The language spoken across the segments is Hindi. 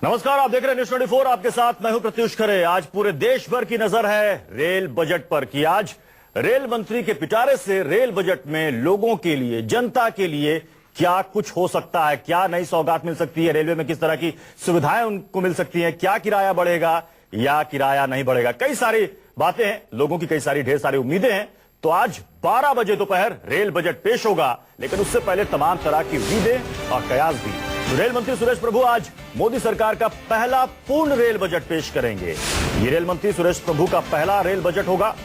नमस्कार, आप देख रहे हैं न्यूज़ 24। आपके साथ मैं हूं प्रत्युष खरे। आज पूरे देश भर की नजर है रेल बजट पर कि आज रेल मंत्री के पिटारे से रेल बजट में लोगों के लिए, जनता के लिए क्या कुछ हो सकता है, क्या नई सौगात मिल सकती है, रेलवे में किस तरह की सुविधाएं उनको मिल सकती हैं, क्या किराया बढ़ेगा या किराया नहीं बढ़ेगा। कई सारी बातें हैं, लोगों की कई सारी ढेर सारी उम्मीदें हैं। तो आज 12 बजे दोपहर रेल बजट पेश होगा, लेकिन उससे पहले तमाम तरह की उम्मीदें और कयास भी। रेल मंत्री सुरेश प्रभु आज मोदी सरकार का पहला पूर्ण रेल बजट पेश करेंगे। ये रेल मंत्री सुरेश प्रभु का पहला रेल बजट होगा।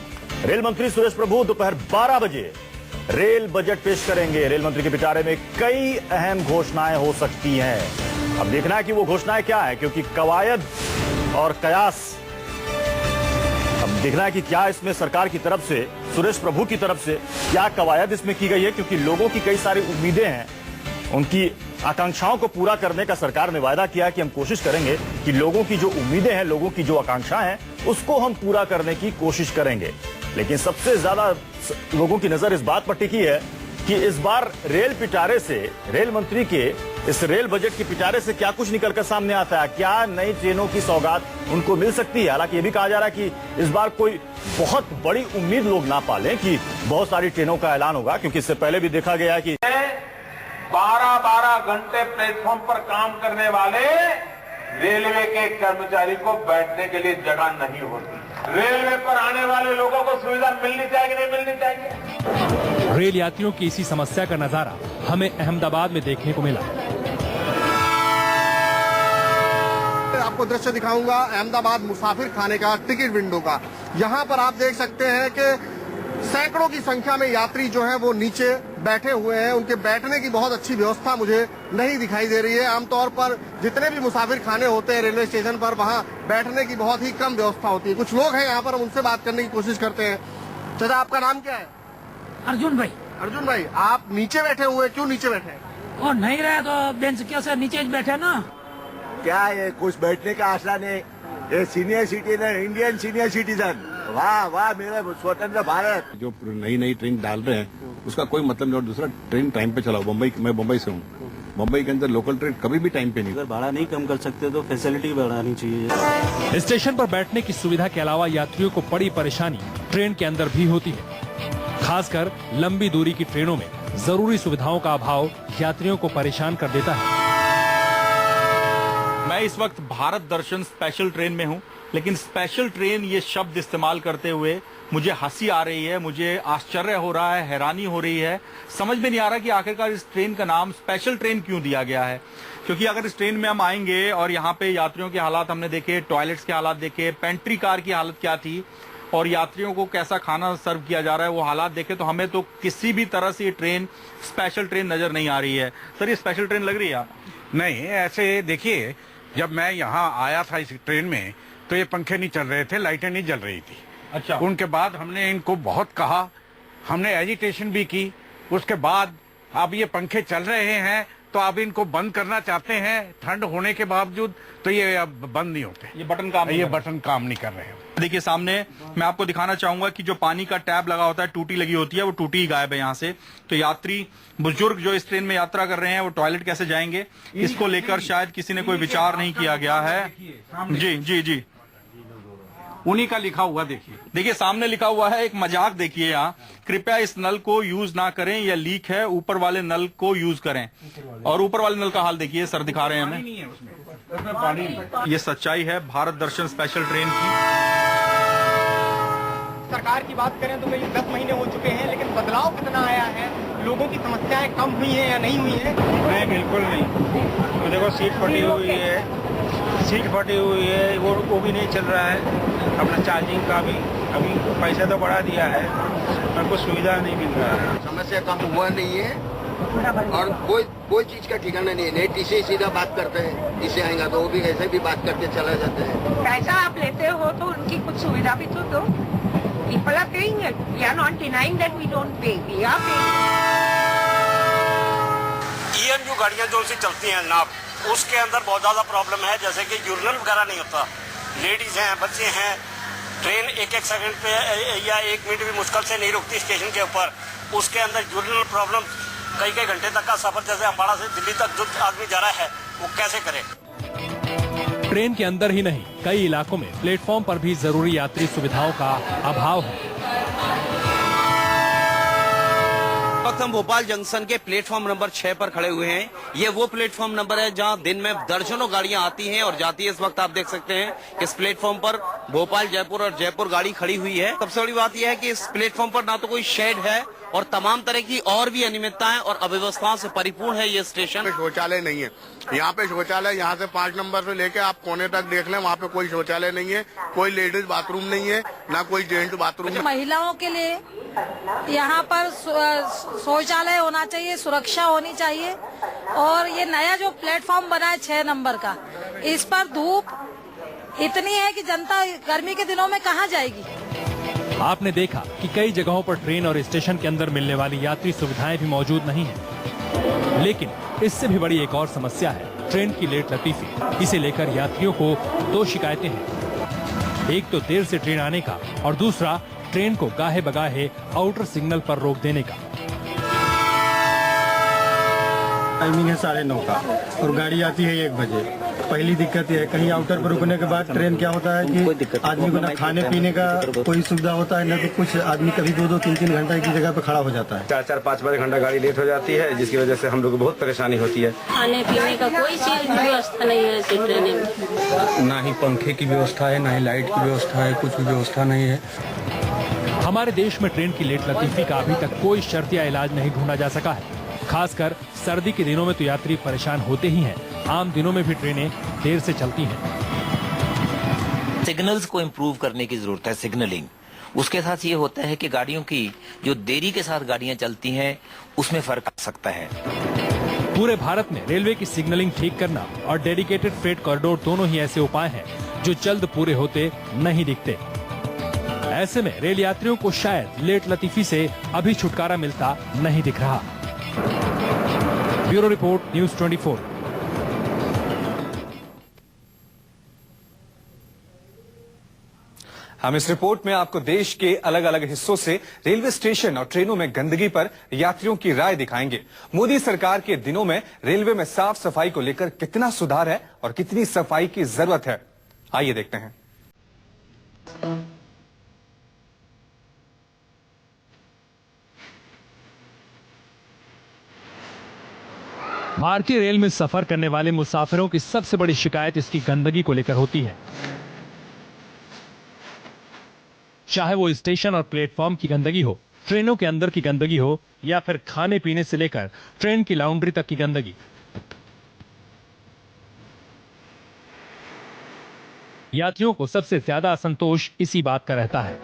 रेल मंत्री सुरेश प्रभु दोपहर 12 बजे रेल बजट पेश करेंगे। रेल मंत्री के पिटारे में कई अहम घोषणाएं हो सकती हैं। अब देखना है कि वो घोषणाएं क्या है, क्योंकि कवायद और कयास, अब देखना है कि क्या इसमें सरकार की तरफ से, सुरेश प्रभु की तरफ से क्या कवायद इसमें की गई है, क्योंकि लोगों की कई सारी उम्मीदें हैं। उनकी आकांक्षाओं को पूरा करने का सरकार ने वायदा किया है कि हम कोशिश करेंगे कि लोगों की जो उम्मीदें हैं, लोगों की जो आकांक्षाएं हैं, उसको हम पूरा करने की कोशिश करेंगे। लेकिन सबसे ज्यादा लोगों की नजर इस बात पर टिकी है कि इस बार रेल पिटारे से, रेल मंत्री के इस रेल बजट के पिटारे से क्या कुछ निकलकर सामने आता है, क्या नई ट्रेनों की सौगात उनको मिल सकती है। हालांकि ये भी कहा जा रहा है कि इस बार कोई बहुत बड़ी उम्मीद लोग ना पालें कि बहुत सारी ट्रेनों का ऐलान होगा, क्योंकि इससे पहले भी देखा गया है कि 12-12 घंटे प्लेटफॉर्म पर काम करने वाले रेलवे के कर्मचारी को बैठने के लिए जगह नहीं होती। रेलवे पर आने वाले लोगों को सुविधा मिलनी चाहिए, नहीं मिलनी चाहिए। रेल यात्रियों की इसी समस्या का नजारा हमें अहमदाबाद में देखने को मिला। आपको दृश्य दिखाऊंगा अहमदाबाद मुसाफिर खाने का, टिकट विंडो का। यहाँ पर आप देख सकते हैं कि सैकड़ों की संख्या में यात्री जो हैं वो नीचे बैठे हुए हैं। उनके बैठने की बहुत अच्छी व्यवस्था मुझे नहीं दिखाई दे रही है। आमतौर पर जितने भी मुसाफिर खाने होते हैं रेलवे स्टेशन पर, वहाँ बैठने की बहुत ही कम व्यवस्था होती है। कुछ लोग हैं यहाँ पर, हम उनसे बात करने की कोशिश करते हैं। चाचा, आपका नाम क्या है? अर्जुन भाई। अर्जुन भाई, आप नीचे बैठे हुए, क्यों नीचे बैठे? और नहीं रहे तो बेंच के से नीचे बैठे ना। क्या है, कुछ बैठने का आशा नहीं। ये senior citizen, Indian senior citizen, वाह वाह मेरे स्वतंत्र भारत। जो नई नई ट्रेन डाल रहे हैं उसका कोई मतलब नहीं। और दूसरा, ट्रेन टाइम पे चलाओ। मैं मुंबई से हूँ, मुंबई के अंदर लोकल ट्रेन कभी भी टाइम पे नहीं। अगर भाड़ा नहीं कम कर सकते तो फैसिलिटी बढ़ानी चाहिए। स्टेशन पर बैठने की सुविधा के अलावा यात्रियों को बड़ी परेशानी ट्रेन के अंदर भी होती है। खासकर लंबी दूरी की ट्रेनों में जरूरी सुविधाओं का अभाव यात्रियों को परेशान कर देता है। मैं इस वक्त भारत दर्शन स्पेशल ट्रेन में हूं, लेकिन स्पेशल ट्रेन ये शब्द इस्तेमाल करते हुए मुझे हंसी आ रही है, मुझे आश्चर्य हो रहा है, हैरानी हो रही है। समझ में नहीं आ रहा कि आखिरकार इस ट्रेन का नाम स्पेशल ट्रेन क्यों दिया गया है। क्योंकि अगर इस ट्रेन में हम आएंगे और यहाँ पे यात्रियों के हालात हमने देखे, टॉयलेट्स के हालात देखे, पेंट्री कार की हालत क्या थी और यात्रियों को कैसा खाना सर्व किया जा रहा है, वो हालात देखे तो हमें तो किसी भी तरह से ये ट्रेन स्पेशल ट्रेन नजर नहीं आ रही है। सर, ये स्पेशल ट्रेन लग रही है? नहीं, ऐसे देखिए, जब मैं यहाँ आया था इस ट्रेन में तो ये पंखे नहीं चल रहे थे, लाइटें नहीं जल रही थी। अच्छा। उनके बाद हमने इनको बहुत कहा, हमने एजिटेशन भी की। उसके बाद अब ये पंखे चल रहे हैं तो अब इनको बंद करना चाहते हैं ठंड होने के बावजूद, तो ये अब बंद नहीं होते। ये बटन काम नहीं कर रहे हैं। देखिए सामने मैं आपको दिखाना चाहूंगा कि जो पानी का टैब लगा होता है, टूटी लगी होती है, वो टूटी ही गायब है यहाँ से। तो यात्री बुजुर्ग जो इस ट्रेन में यात्रा कर रहे हैं वो टॉयलेट कैसे जाएंगे, इसको लेकर शायद किसी ने कोई विचार नहीं किया गया है। जी जी जी, उन्हीं का लिखा हुआ देखिए सामने लिखा हुआ है, एक मजाक देखिए यहाँ, कृपया इस नल को यूज ना करें, यह लीक है, ऊपर वाले नल को यूज करें। और ऊपर वाले नल का हाल देखिए, सर दिखा रहे हैं हमें, उसमें पानी नहीं। ये सच्चाई है भारत दर्शन स्पेशल ट्रेन की। सरकार की बात करें तो कई 10 महीने हो चुके हैं, लेकिन बदलाव कितना आया है, लोगों की समस्याएं कम हुई हैं या नहीं हुई हैं? नहीं, बिल्कुल नहीं। देखो, सीट फटी हुई है, वो भी नहीं चल रहा है। अपना चार्जिंग का भी अभी पैसा तो बढ़ा दिया है, पर कुछ सुविधा नहीं मिल रहा है। समस्या कम हुआ नहीं है और कोई चीज का ठिकाना नहीं है। नहीं टीसी सीधा बात करते हैं, इसे आएगा तो वो भी ऐसे भी बात करके चला जाते हैं। पैसा आप लेते हो तो उनकी कुछ सुविधा भी तो दो। People are paying it. We are not denying that we don't pay. We are paying. EM जो गाड़ियाँ जो सी चलती हैं ना, उसके अंदर बहुत ज़्यादा प्रॉब्लम है, जैसे कि यूरिनल वगैरह नहीं होता। लेडीज़ हैं, बच्चे हैं, ट्रेन एक सेकंड पे या 1 मिनट भी मुश्किल से नहीं रुकती स्टेशन के ऊपर। उसके अंदर यूरिनल प्रॉब्लम, कई घंटे तक का सफर, जैसे अम्बाड़ा से दिल्ली तक जो आदमी जा रहा है वो कैसे करे। ट्रेन के अंदर ही नहीं, कई इलाकों में प्लेटफॉर्म पर भी जरूरी यात्री सुविधाओं का अभाव है। वक्त हम भोपाल जंक्शन के प्लेटफॉर्म नंबर 6 पर खड़े हुए हैं। ये वो प्लेटफॉर्म नंबर है जहां दिन में दर्जनों गाड़ियां आती हैं और जाती है। इस वक्त आप देख सकते हैं कि इस प्लेटफॉर्म पर भोपाल जयपुर और जयपुर गाड़ी खड़ी हुई है। सबसे बड़ी बात यह है कि इस प्लेटफॉर्म पर ना तो कोई शेड है और तमाम तरह की और भी अनियमितताएं और अव्यवस्थाओं से परिपूर्ण है ये स्टेशन। शौचालय नहीं है यहाँ पे। शौचालय यहाँ से 5 नंबर से लेके आप कोने तक देख लें, वहाँ पे कोई शौचालय नहीं है, कोई लेडीज बाथरूम नहीं है, ना कोई जेंट्स बाथरूम है। महिलाओं के लिए यहाँ पर शौचालय होना चाहिए, सुरक्षा होनी चाहिए। और ये नया जो प्लेटफॉर्म बना है 6 नंबर का, इस पर धूप इतनी है कि जनता गर्मी के दिनों में कहाँ जाएगी। आपने देखा कि कई जगहों पर ट्रेन और स्टेशन के अंदर मिलने वाली यात्री सुविधाएं भी मौजूद नहीं है। लेकिन इससे भी बड़ी एक और समस्या है ट्रेन की लेट लतीफी। इसे लेकर यात्रियों को 2 शिकायतें हैं। एक तो देर से ट्रेन आने का और दूसरा ट्रेन को गाहे बगाहे आउटर सिग्नल पर रोक देने का। टाइमिंग है 9:30 का और गाड़ी आती है 1 बजे। पहली दिक्कत यह है, कहीं आउटर पर रुकने के बाद ट्रेन क्या होता है कि आदमी को ना खाने पीने का कोई सुविधा होता है, न तो कुछ। आदमी कभी 2-2, 3-3 घंटा एक ही जगह पे खड़ा हो जाता है। 4-4, 5 घंटा गाड़ी लेट हो जाती है, जिसकी वजह से हम लोग को बहुत परेशानी होती है। खाने पीने का कोई चीज की व्यवस्था नहीं है ऐसी ट्रेन में। ना ही पंखे की व्यवस्था है, ना ही लाइट की व्यवस्था है, कुछ भी व्यवस्था नहीं है। हमारे देश में ट्रेन की लेट लतीफी का अभी तक कोई शर्तिया इलाज नहीं ढूंढा जा सका है। खासकर सर्दी के दिनों में तो यात्री परेशान होते ही हैं। आम दिनों में भी ट्रेनें देर से चलती हैं। सिग्नल्स को इम्प्रूव करने की जरूरत है, सिग्नलिंग। उसके साथ ये होता है कि गाड़ियों की जो देरी के साथ गाड़ियां चलती हैं उसमें फर्क आ सकता है। पूरे भारत में रेलवे की सिग्नलिंग ठीक करना और डेडिकेटेड फ्रेट कॉरिडोर दोनों ही ऐसे उपाय हैं जो जल्द पूरे होते नहीं दिखते। ऐसे में रेल यात्रियों को शायद लेट लतीफी से अभी छुटकारा मिलता नहीं दिख रहा। Bureau report, news 24। हम इस रिपोर्ट में आपको देश के अलग अलग हिस्सों से रेलवे स्टेशन और ट्रेनों में गंदगी पर यात्रियों की राय दिखाएंगे। मोदी सरकार के दिनों में रेलवे में साफ सफाई को लेकर कितना सुधार है और कितनी सफाई की जरूरत है, आइए देखते हैं। भारतीय रेल में सफर करने वाले मुसाफिरों की सबसे बड़ी शिकायत इसकी गंदगी को लेकर होती है। चाहे वो स्टेशन और प्लेटफॉर्म की गंदगी हो, ट्रेनों के अंदर की गंदगी हो या फिर खाने पीने से लेकर ट्रेन की लाउंड्री तक की गंदगी। यात्रियों को सबसे ज्यादा असंतोष इसी बात का रहता है।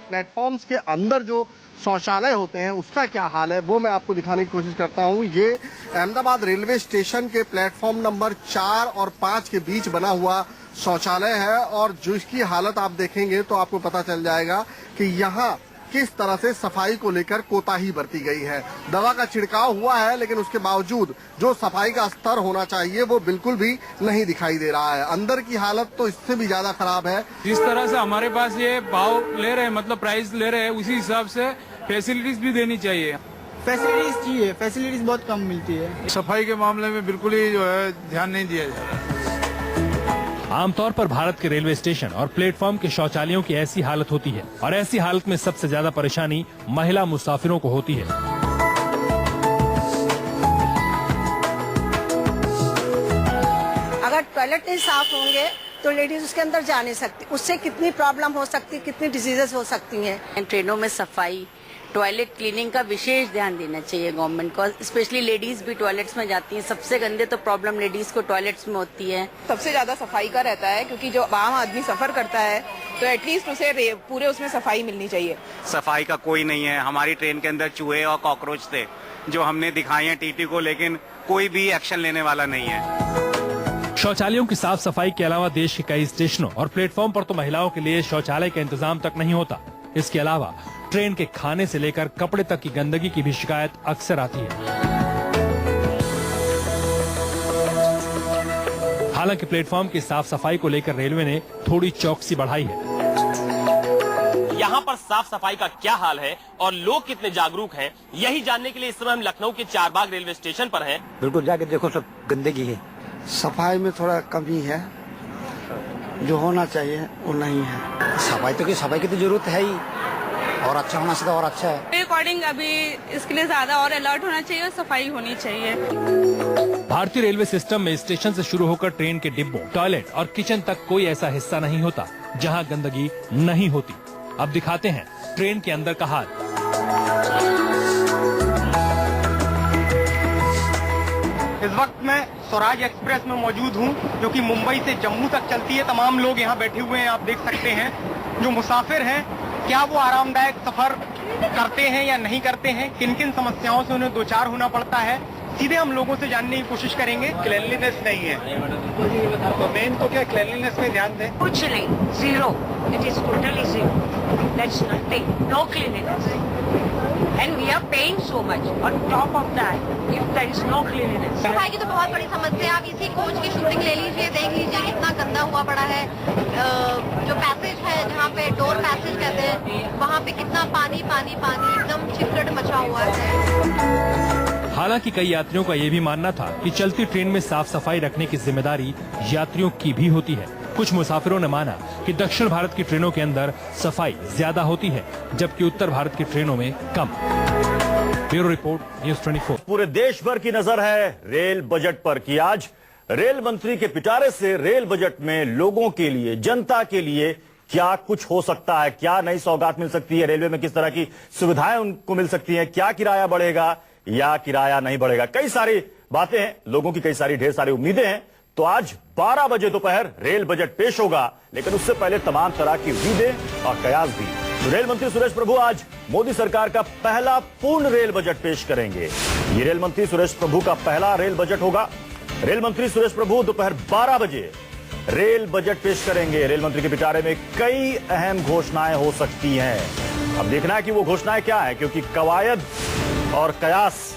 प्लेटफॉर्म्स के अंदर जो शौचालय होते हैं उसका क्या हाल है वो मैं आपको दिखाने की कोशिश करता हूं। ये अहमदाबाद रेलवे स्टेशन के प्लेटफॉर्म नंबर 4 और 5 के बीच बना हुआ शौचालय है और जो इसकी हालत आप देखेंगे तो आपको पता चल जाएगा कि यहाँ किस तरह से सफाई को लेकर कोताही बरती गई है। दवा का छिड़काव हुआ है लेकिन उसके बावजूद जो सफाई का स्तर होना चाहिए वो बिल्कुल भी नहीं दिखाई दे रहा है। अंदर की हालत तो इससे भी ज्यादा खराब है। जिस तरह से हमारे पास ये भाव ले रहे हैं, मतलब प्राइस ले रहे हैं, उसी हिसाब से फैसिलिटीज भी देनी चाहिए। फैसिलिटीज चाहिए, फैसिलिटीज बहुत कम मिलती है। सफाई के मामले में बिल्कुल ही जो है ध्यान नहीं दिया जा रहा। आमतौर पर भारत के रेलवे स्टेशन और प्लेटफॉर्म के शौचालयों की ऐसी हालत होती है और ऐसी हालत में सबसे ज्यादा परेशानी महिला मुसाफिरों को होती है। अगर टॉयलेट नहीं साफ होंगे तो लेडीज उसके अंदर जा नहीं सकती, उससे कितनी प्रॉब्लम हो सकती, कितनी डिजीजेस हो सकती हैं। ट्रेनों में सफाई, टॉयलेट क्लीनिंग का विशेष ध्यान देना चाहिए गवर्नमेंट को। स्पेशली लेडीज भी टॉयलेट्स में जाती हैं। सबसे गंदे तो प्रॉब्लम लेडीज को टॉयलेट्स में होती है। सबसे ज्यादा सफाई का रहता है क्योंकि जो आम आदमी सफर करता है तो एटलीस्ट उसे पूरे उसमें सफाई मिलनी चाहिए। सफाई का कोई नहीं है। हमारी ट्रेन के अंदर चूहे और कॉकरोच थे जो हमने दिखाए हैं टीटी को, लेकिन कोई भी एक्शन लेने वाला नहीं है। शौचालयों की साफ सफाई के अलावा देश के कई स्टेशनों और प्लेटफॉर्म पर तो महिलाओं के लिए शौचालय का इंतजाम तक नहीं होता। इसके अलावा ट्रेन के खाने से लेकर कपड़े तक की गंदगी की भी शिकायत अक्सर आती है। हालांकि प्लेटफॉर्म की साफ सफाई को लेकर रेलवे ने थोड़ी चौकसी बढ़ाई है। यहाँ पर साफ सफाई का क्या हाल है और लोग कितने जागरूक हैं, यही जानने के लिए इस समय हम लखनऊ के चारबाग रेलवे स्टेशन पर हैं। बिल्कुल जाके देखो, सब गंदगी है, सफाई में थोड़ा कमी है, जो होना चाहिए वो नहीं है। सफाई की तो जरूरत है ही, और अच्छा होना चाहिए और अच्छा है। मेरे अकॉर्डिंग अभी इसके लिए ज्यादा और अलर्ट होना चाहिए और सफाई होनी चाहिए। भारतीय रेलवे सिस्टम में स्टेशन से शुरू होकर ट्रेन के डिब्बों, टॉयलेट और किचन तक कोई ऐसा हिस्सा नहीं होता जहां गंदगी नहीं होती। अब दिखाते हैं ट्रेन के अंदर का हाल। इस वक्त मैं स्वराज एक्सप्रेस में मौजूद हूं, जो कि मुंबई से जम्मू तक चलती है। तमाम लोग यहां बैठे हुए हैं, आप देख सकते हैं। जो मुसाफिर हैं, क्या वो आरामदायक सफर करते हैं या नहीं करते हैं, किन किन समस्याओं से उन्हें दो चार होना पड़ता है, सीधे हम लोगों से जानने की कोशिश करेंगे। क्लीनलीनेस नहीं है, तो मेन तो क्या क्लीनलीनेस पे ध्यान दें। कुछ नहीं, zero, it is totally zero, that's nothing, no cleanliness, and we are paying so much on top of that if there is no cleanliness. सफाई की तो बहुत बड़ी समस्या है। आप इसी कोच की शूटिंग ले लीजिए, देख लीजिए कितना गंदा हुआ पड़ा है। जो पैसेज है, जहाँ पे डोर पैसेज कहते हैं, वहाँ पे कितना पानी पानी पानी, एकदम चिपकट मचा हुआ है। हालांकि कई यात्रियों का ये भी मानना था कि चलती ट्रेन में साफ सफाई रखने की जिम्मेदारी यात्रियों की भी होती है। कुछ मुसाफिरों ने माना कि दक्षिण भारत की ट्रेनों के अंदर सफाई ज्यादा होती है, जबकि उत्तर भारत की ट्रेनों में कम। Bureau report, news 24। पूरे देश भर की नजर है रेल बजट पर कि आज रेल मंत्री के पिटारे से रेल बजट में लोगों के लिए, जनता के लिए क्या कुछ हो सकता है, क्या नई सौगात मिल सकती है, रेलवे में किस तरह की सुविधाएं उनको मिल सकती हैं, क्या किराया बढ़ेगा या किराया नहीं बढ़ेगा। कई सारी बातें हैं, लोगों की कई सारी ढेर सारी उम्मीदें हैं। तो आज 12 बजे दोपहर रेल बजट पेश होगा, लेकिन उससे पहले तमाम तरह की उम्मीदें और कयास भी। तो रेल मंत्री सुरेश प्रभु आज मोदी सरकार का पहला पूर्ण रेल बजट पेश करेंगे। ये रेल मंत्री सुरेश प्रभु का पहला रेल बजट होगा। रेल मंत्री सुरेश प्रभु दोपहर 12 बजे रेल बजट पेश करेंगे। रेल मंत्री के पिटारे में कई अहम घोषणाएं हो सकती हैं। अब देखना है कि वो घोषणाएं क्या है, क्योंकि कवायद और कयास,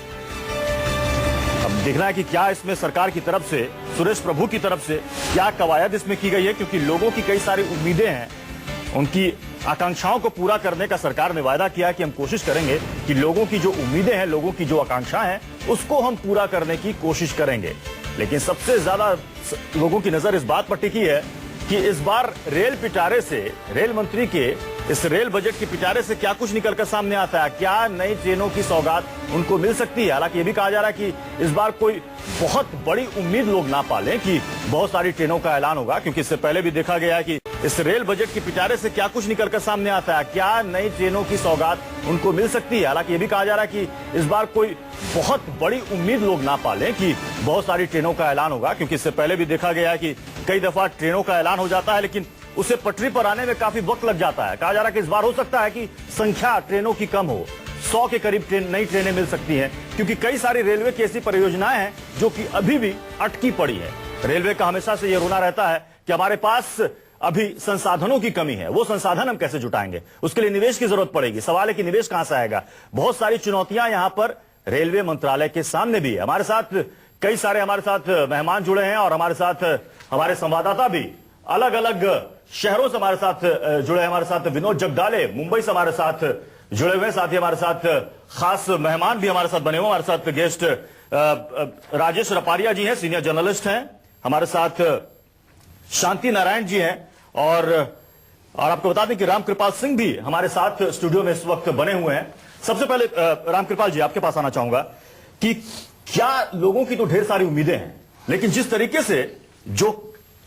अब देखना है कि क्या इसमें सरकार की तरफ से, सुरेश प्रभु की तरफ से क्या कवायद इसमें की गई है, क्योंकि लोगों की कई सारी उम्मीदें हैं। उनकी आकांक्षाओं को पूरा करने का सरकार ने वायदा किया कि हम कोशिश करेंगे कि लोगों की जो उम्मीदें हैं, लोगों की जो आकांक्षाएं हैं, उसको हम पूरा करने की कोशिश करेंगे। लेकिन सबसे ज्यादा लोगों की नजर इस बात पर टिकी है कि इस बार रेल पिटारे से, रेल मंत्री के इस रेल बजट के पिटारे से क्या कुछ निकलकर सामने आता है, क्या नई ट्रेनों की सौगात उनको मिल सकती है। हालांकि ये भी कहा जा रहा है कि इस बार कोई बहुत बड़ी उम्मीद लोग ना पालें कि बहुत सारी ट्रेनों का ऐलान होगा, क्योंकि इससे पहले भी देखा गया है कि इस रेल बजट के पिटारे से क्या कुछ निकलकर सामने आता है, क्या नई ट्रेनों की सौगात उनको मिल सकती है। हालांकि ये भी कहा जा रहा है कि इस बार कोई बहुत बड़ी उम्मीद लोग ना पालें कि बहुत सारी ट्रेनों का ऐलान होगा, क्योंकि इससे पहले भी देखा गया है कि कई दफा ट्रेनों का ऐलान हो जाता है, लेकिन उसे पटरी पर आने में काफी वक्त लग जाता है। कहा जा रहा है कि इस बार हो सकता है कि संख्या ट्रेनों की कम हो, 100 के करीब नई ट्रेनें मिल सकती हैं, क्योंकि कई सारी रेलवे की ऐसी परियोजनाएं हैं जो कि अभी भी अटकी पड़ी है। रेलवे का हमेशा से यह रोना रहता है कि हमारे पास अभी संसाधनों की कमी है, वो संसाधन हम कैसे जुटाएंगे, उसके लिए निवेश की जरूरत पड़ेगी। सवाल है कि निवेश कहां से आएगा। बहुत सारी चुनौतियां यहां पर रेलवे मंत्रालय के सामने भी है। हमारे साथ कई सारे मेहमान जुड़े हैं और हमारे साथ हमारे संवाददाता भी अलग अलग शहरों से हमारे साथ जुड़े हैं। हमारे साथ विनोद जगदाले मुंबई से हमारे साथ जुड़े हुए, साथ ही हमारे साथ खास मेहमान भी हमारे साथ बने हुए। हमारे साथ गेस्ट राजेश रपारिया जी हैं, सीनियर जर्नलिस्ट हैं। हमारे साथ शांति नारायण जी हैं और आपको बता दें कि रामकृपाल सिंह भी हमारे साथ स्टूडियो में इस वक्त बने हुए हैं। सबसे पहले रामकृपाल जी, आपके पास आना चाहूंगा कि क्या लोगों की तो ढेर सारी उम्मीदें हैं, लेकिन जिस तरीके से जो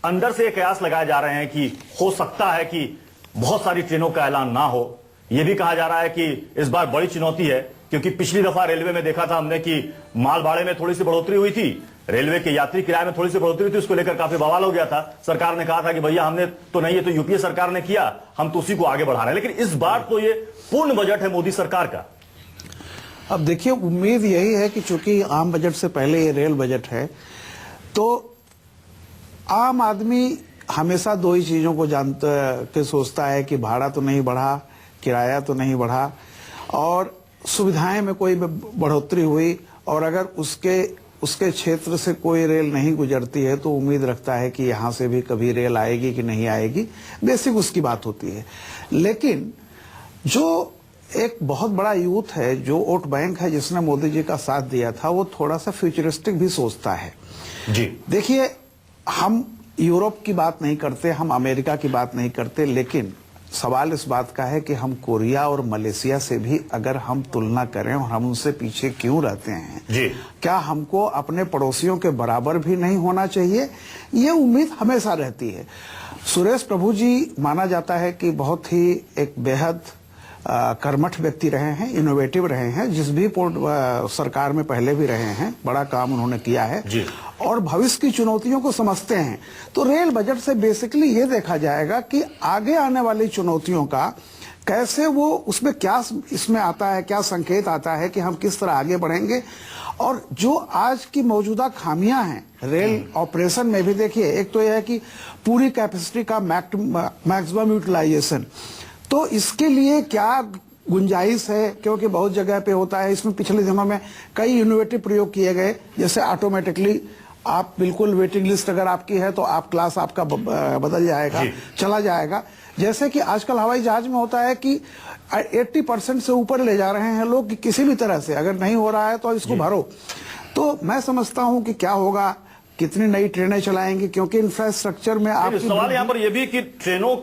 अंदर से कयास लगाए जा रहे हैं कि हो सकता है कि बहुत सारी ट्रेनों का ऐलान ना हो, यह भी कहा जा रहा है कि इस बार बड़ी चुनौती है, क्योंकि पिछली दफा रेलवे में देखा था हमने कि माल भाड़े में थोड़ी सी बढ़ोतरी हुई थी, रेलवे के यात्री किराए में थोड़ी सी बढ़ोतरी हुई थी, उसको लेकर काफी बवाल हो गया था। सरकार ने कहा था कि भैया हमने तो नहीं, ये तो यूपीए सरकार ने किया, हम तो उसी को आगे बढ़ा रहे हैं। लेकिन इस बार तो ये पूर्ण बजट है मोदी सरकार का। अब देखिए, उम्मीद यही है कि चूंकि आम बजट से पहले ये रेल बजट है, तो आम आदमी हमेशा दो ही चीजों को जानता के सोचता है कि भाड़ा तो नहीं बढ़ा, किराया तो नहीं बढ़ा, और सुविधाएं में कोई बढ़ोतरी हुई, और अगर उसके क्षेत्र से कोई रेल नहीं गुजरती है तो उम्मीद रखता है कि यहाँ से भी कभी रेल आएगी कि नहीं आएगी। बेसिक उसकी बात होती है। लेकिन जो एक बहुत बड़ा यूथ है, जो वोट बैंक है, जिसने मोदी जी का साथ दिया था, वो थोड़ा सा फ्यूचरिस्टिक भी सोचता है। जी देखिए, हम यूरोप की बात नहीं करते, हम अमेरिका की बात नहीं करते, लेकिन सवाल इस बात का है कि हम कोरिया और मलेशिया से भी अगर हम तुलना करें और हम उनसे पीछे क्यों रहते हैं जी, क्या हमको अपने पड़ोसियों के बराबर भी नहीं होना चाहिए? ये उम्मीद हमेशा रहती है। सुरेश प्रभु जी माना जाता है कि बहुत ही एक बेहद कर्मठ व्यक्ति रहे हैं, इनोवेटिव रहे हैं, जिस भी सरकार में पहले भी रहे हैं, बड़ा काम उन्होंने किया है जी। और भविष्य की चुनौतियों को समझते हैं। तो रेल बजट से बेसिकली ये देखा जाएगा कि आगे आने वाली चुनौतियों का कैसे वो, उसमें क्या इसमें आता है, क्या संकेत आता है कि हम किस तरह आगे बढ़ेंगे। और जो आज की मौजूदा खामियां हैं रेल ऑपरेशन में भी, देखिए, एक तो यह है कि पूरी कैपेसिटी का मैक्सिमम यूटिलाइजेशन, तो इसके लिए क्या गुंजाइश है, क्योंकि बहुत जगह पे होता है। इसमें पिछले दिनों में कई इनोवेटिव प्रयोग किए गए, जैसे ऑटोमेटिकली आप बिल्कुल वेटिंग लिस्ट अगर आपकी है तो आप क्लास आपका बदल जाएगा, चला जाएगा। जैसे कि आजकल हवाई जहाज में होता है कि 80% से ऊपर ले जा रहे हैं लोग कि किसी भी तरह से, अगर नहीं हो रहा है तो इसको भरो। तो मैं समझता हूं कि क्या होगा, कितनी नई ट्रेनें चलाएंगे, क्योंकि इंफ्रास्ट्रक्चर में आप सवाल यहां पर यह भी कि ट्रेनों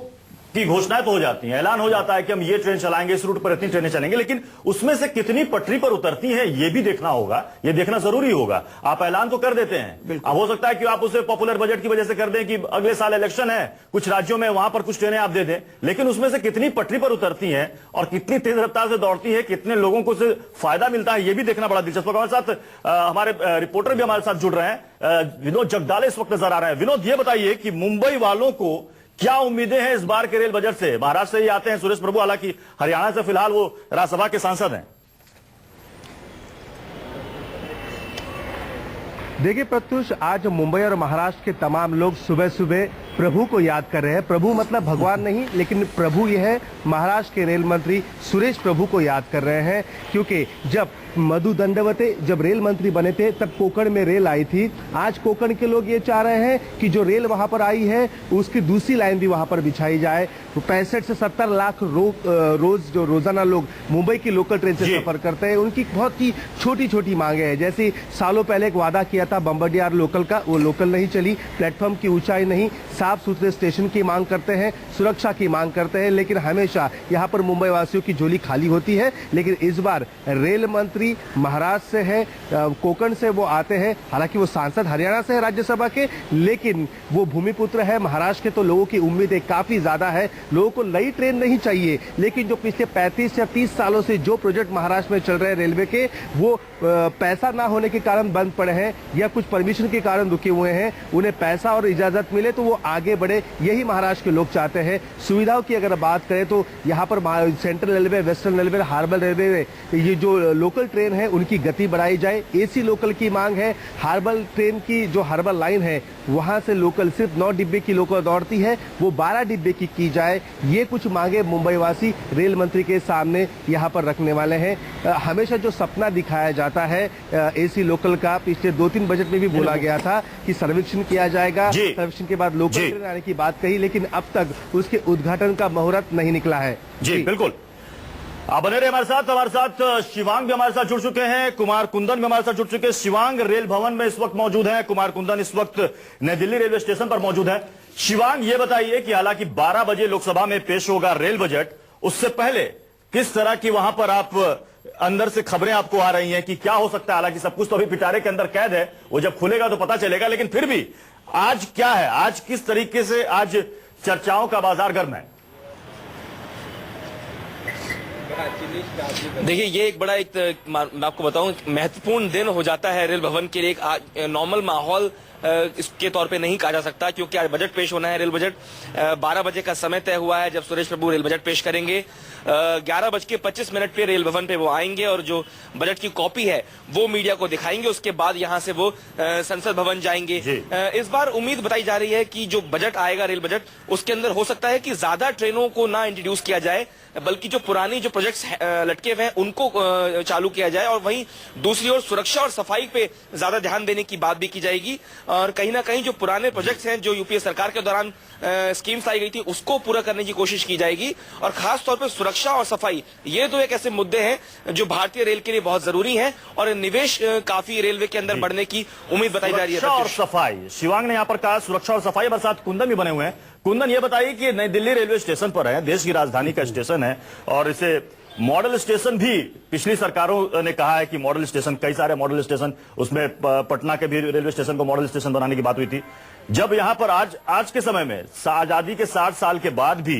की घोषणाएं तो हो जाती हैं, ऐलान हो जाता है कि हम ये ट्रेन चलाएंगे, इस रूट पर इतनी ट्रेनें चलेंगे, लेकिन उसमें से कितनी पटरी पर उतरती हैं ये भी देखना होगा, ये देखना जरूरी होगा। आप ऐलान तो कर देते हैं, अब हो सकता है कि आप उसे पॉपुलर बजट की वजह से कर दें कि अगले साल इलेक्शन है, कुछ राज्यों में वहां पर कुछ ट्रेनें आप दे दें, लेकिन उसमें से कितनी पटरी पर उतरती हैं और कितनी तेज रफ्तार से दौड़ती है, कितने लोगों को उससे फायदा मिलता है, ये भी देखना बड़ा दिलचस्प होगा। हमारे साथ हमारे रिपोर्टर भी हमारे साथ जुड़ रहे हैं, विनोद जगदाले इस वक्त नजर आ रहे हैं। विनोद, ये बताइए कि मुंबई वालों को क्या उम्मीदें हैं इस बार के रेल बजट से? महाराष्ट्र से ही आते हैं सुरेश प्रभु, हालांकि हरियाणा से फिलहाल वो राज्यसभा के सांसद हैं। देखिए प्रत्युष, आज मुंबई और महाराष्ट्र के तमाम लोग सुबह सुबह प्रभु को याद कर रहे हैं। प्रभु मतलब भगवान नहीं, लेकिन प्रभु यह है महाराष्ट्र के रेल मंत्री सुरेश प्रभु को याद कर रहे हैं, क्योंकि जब मधु दंडवते जब रेल मंत्री बने थे तब कोकण में रेल आई थी। आज कोकण के लोग ये चाह रहे हैं कि जो रेल वहां पर आई है उसकी दूसरी लाइन भी वहां पर बिछाई जाए। 65 से 70 लाख रोज जो रोजाना लोग मुंबई की लोकल ट्रेन से सफर करते हैं, उनकी बहुत ही छोटी छोटी मांगे हैं। जैसे सालों पहले एक वादा किया था बम्बरडियार लोकल का, वो लोकल नहीं चली। प्लेटफॉर्म की ऊंचाई नहीं, साफ सुथरे स्टेशन की मांग करते हैं, सुरक्षा की मांग करते हैं, लेकिन हमेशा यहाँ पर मुंबई वासियों की झोली खाली होती है। लेकिन इस बार रेल मंत्री महाराष्ट्र से है, कोकण से वो आते हैं। हालांकि वो सांसद हरियाणा से है राज्यसभा के, लेकिन वो भूमिपुत्र है महाराष्ट्र के, तो लोगों की उम्मीदें काफी ज्यादा है। लोगों को नई ट्रेन नहीं चाहिए, लेकिन जो पिछले 35 या 30 सालों से जो प्रोजेक्ट महाराष्ट्र में चल रहे हैं रेलवे के, वो पैसा ना होने के कारण बंद पड़े हैं या कुछ परमिशन के कारण रुके हुए हैं। उन्हें पैसा और इजाजत मिले तो वो आगे बढ़े, यही महाराष्ट्र के लोग चाहते हैं। सुविधाओं की अगर बात करें तो यहाँ पर central railway, western railway, harbour railway, ये जो लोकल ट्रेन है उनकी गति बढ़ाई जाए। एसी लोकल की मांग है। हार्बर ट्रेन की जो हार्बर लाइन है वहां से लोकल सिर्फ 9 डिब्बे की लोकल दौड़ती है, वो 12 डिब्बे की जाए। ये कुछ मांगे मुंबई वासी रेल मंत्री के सामने यहाँ पर रखने वाले हैं। हमेशा जो सपना दिखाया जाता है एसी लोकल का, पिछले 2-3 बजट में भी बोला गया था कि सर्वेक्षण किया जाएगा, सर्वेक्षण के बाद लोकल ट्रेन आने की बात कही, लेकिन अब तक उसके उद्घाटन का मुहूर्त नहीं निकला है। जी बिल्कुल, आप बने रहे हमारे साथ शिवांग भी हमारे साथ जुड़ चुके हैं, कुमार कुंदन भी हमारे साथ जुड़ चुके हैं। शिवांग रेल भवन में इस वक्त मौजूद हैं, कुमार कुंदन इस वक्त नई दिल्ली रेलवे स्टेशन पर मौजूद हैं। शिवांग, ये बताइए कि हालांकि 12 बजे लोकसभा में पेश होगा रेल बजट, उससे पहले किस तरह की वहां पर आप अंदर से खबरें आपको आ रही हैं कि क्या हो सकता है? हालांकि सब कुछ तो अभी पिटारे के अंदर कैद है, वो जब खुलेगा तो पता चलेगा, लेकिन फिर भी आज क्या है, आज किस तरीके से आज चर्चाओं का बाजार गर्म है? देखिए, ये एक बड़ा मैं आपको बताऊं महत्वपूर्ण दिन हो जाता है रेल भवन के लिए। एक नॉर्मल माहौल इसके तौर पे नहीं कहा जा सकता, क्योंकि आज बजट पेश होना है। रेल बजट 12 बजे का समय तय हुआ है जब सुरेश प्रभु रेल बजट पेश करेंगे। 11:25 पे रेल भवन पे वो आएंगे और जो बजट की कॉपी है वो मीडिया को दिखाएंगे। उसके बाद यहाँ से वो संसद भवन जाएंगे। इस बार उम्मीद बताई जा रही है कि जो बजट आएगा रेल बजट, उसके अंदर हो सकता है कि ज्यादा ट्रेनों को ना इंट्रोड्यूस किया जाए, बल्कि जो पुरानी जो प्रोजेक्ट्स लटके हुए हैं उनको चालू किया जाए, और वहीं दूसरी ओर सुरक्षा और सफाई पे ज्यादा ध्यान देने की बात भी की जाएगी। और कहीं ना कहीं जो पुराने प्रोजेक्ट्स हैं, जो यूपीए सरकार के दौरान स्कीम्स आई गई थी, उसको पूरा करने की कोशिश की जाएगी। और खास तौर पर सुरक्षा और सफाई, ये दो एक ऐसे मुद्दे हैं जो भारतीय रेल के लिए बहुत जरूरी हैं, और निवेश काफी रेलवे के अंदर बढ़ने की उम्मीद बताई जा रही है। सुरक्षा और सफाई, शिवांग ने यहाँ पर कहा सुरक्षा और सफाई, बरसात कुंदन भी बने हुए हैं। कुंदन, ये बताइए कि नई दिल्ली रेलवे स्टेशन पर है, देश की राजधानी का स्टेशन है, और इसे मॉडल स्टेशन भी पिछली सरकारों ने कहा है कि मॉडल स्टेशन, कई सारे मॉडल स्टेशन, उसमें पटना के भी रेलवे स्टेशन को मॉडल स्टेशन बनाने की बात हुई थी। जब यहां पर आज के समय में आजादी के 60 साल के बाद भी